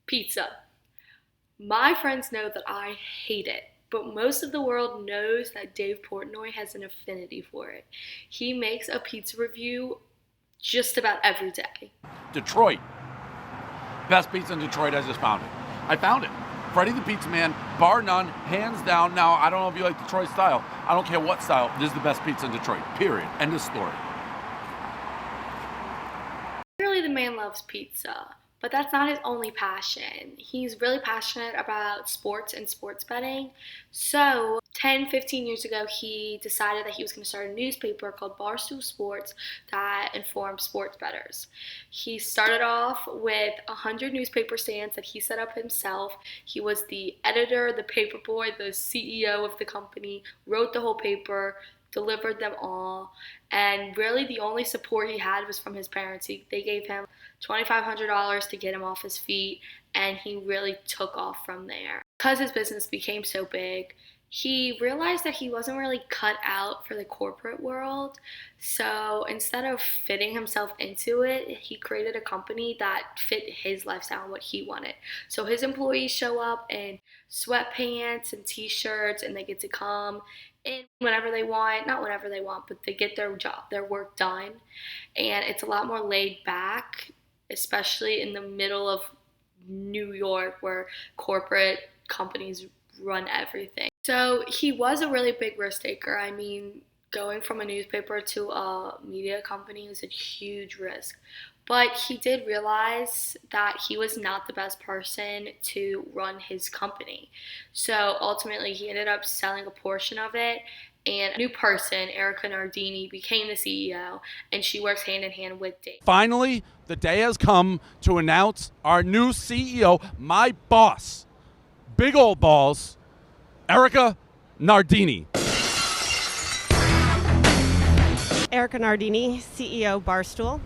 Pizza. My friends know that I hate it, but most of the world knows that Dave Portnoy has an affinity for it. He makes a pizza review just about every day. Detroit. Best pizza in Detroit, I just found it. I found it. Freddie the Pizza Man, bar none, hands down. Now, I don't know if you like Detroit style. I don't care what style. This is the best pizza in Detroit, period. End of story. Clearly, the man loves pizza, but that's not his only passion. He's really passionate about sports and sports betting. So, 10, 15 years ago, he decided that he was going to start a newspaper called Barstool Sports that informed sports bettors. He started off with 100 newspaper stands that he set up himself. He was the editor, the paper boy, the CEO of the company, wrote the whole paper, delivered them all, and really the only support he had was from his parents. They gave him $2,500 to get him off his feet, and he really took off from there. Because his business became so big, he realized that he wasn't really cut out for the corporate world. So instead of fitting himself into it, he created a company that fit his lifestyle and what he wanted. So his employees show up in sweatpants and t-shirts, and they get to come in whenever they want, not whenever they want, but they get their work done. And it's a lot more laid back, especially in the middle of New York where corporate companies run everything. So he was a really big risk taker. I mean, going from a newspaper to a media company was a huge risk. But he did realize that he was not the best person to run his company. So ultimately, he ended up selling a portion of it. And a new person, Erica Nardini, became the CEO, and she works hand in hand with Dave. Finally, the day has come to announce our new CEO, my boss, big old balls, Erica Nardini. Erica Nardini, CEO Barstool.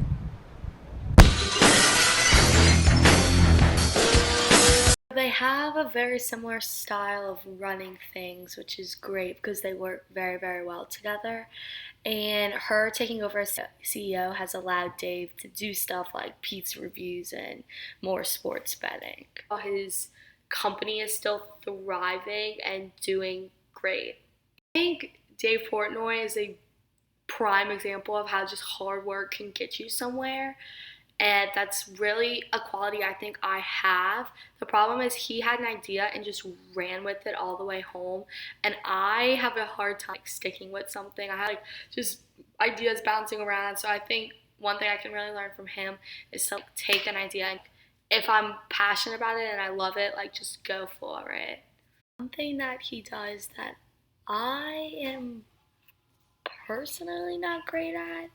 They have a very similar style of running things, which is great because they work very, very well together. And her taking over as CEO has allowed Dave to do stuff like pizza reviews and more sports betting. His company is still thriving and doing great. I think Dave Portnoy is a prime example of how just hard work can get you somewhere. And that's really a quality I think I have. The problem is he had an idea and just ran with it all the way home. And I have a hard time sticking with something. I had just ideas bouncing around. So I think one thing I can really learn from him is to take an idea and if I'm passionate about it and I love it, just go for it. One thing that he does that I am personally not great at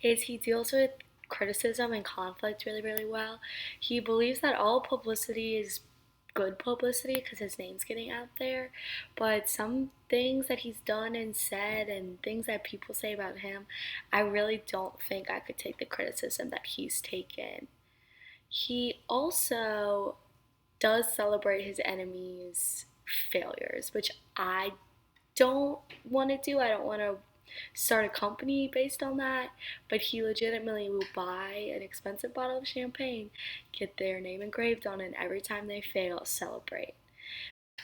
is he deals with criticism and conflict really, really well. He believes that all publicity is good publicity because his name's getting out there, but some things that he's done and said and things that people say about him, I really don't think I could take the criticism that he's taken. He also does celebrate his enemies' failures, which I don't want to do. I don't want to start a company based on that, but he legitimately will buy an expensive bottle of champagne, get their name engraved on it, and every time they fail, celebrate.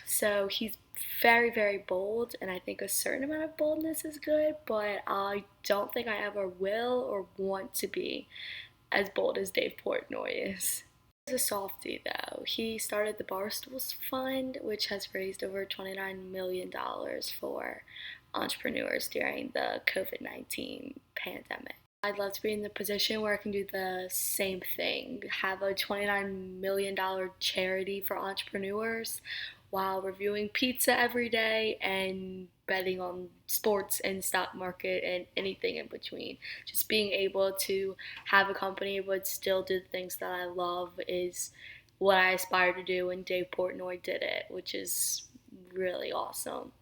So he's very, very bold, and I think a certain amount of boldness is good, but I don't think I ever will or want to be as bold as Dave Portnoy is. He's a softie though. He started the Barstools Fund, which has raised over $29 million for entrepreneurs during the COVID-19 pandemic. I'd love to be in the position where I can do the same thing, have a $29 million charity for entrepreneurs while reviewing pizza every day and betting on sports and stock market and anything in between. Just being able to have a company but still do the things that I love is what I aspire to do, and Dave Portnoy did it, which is really awesome.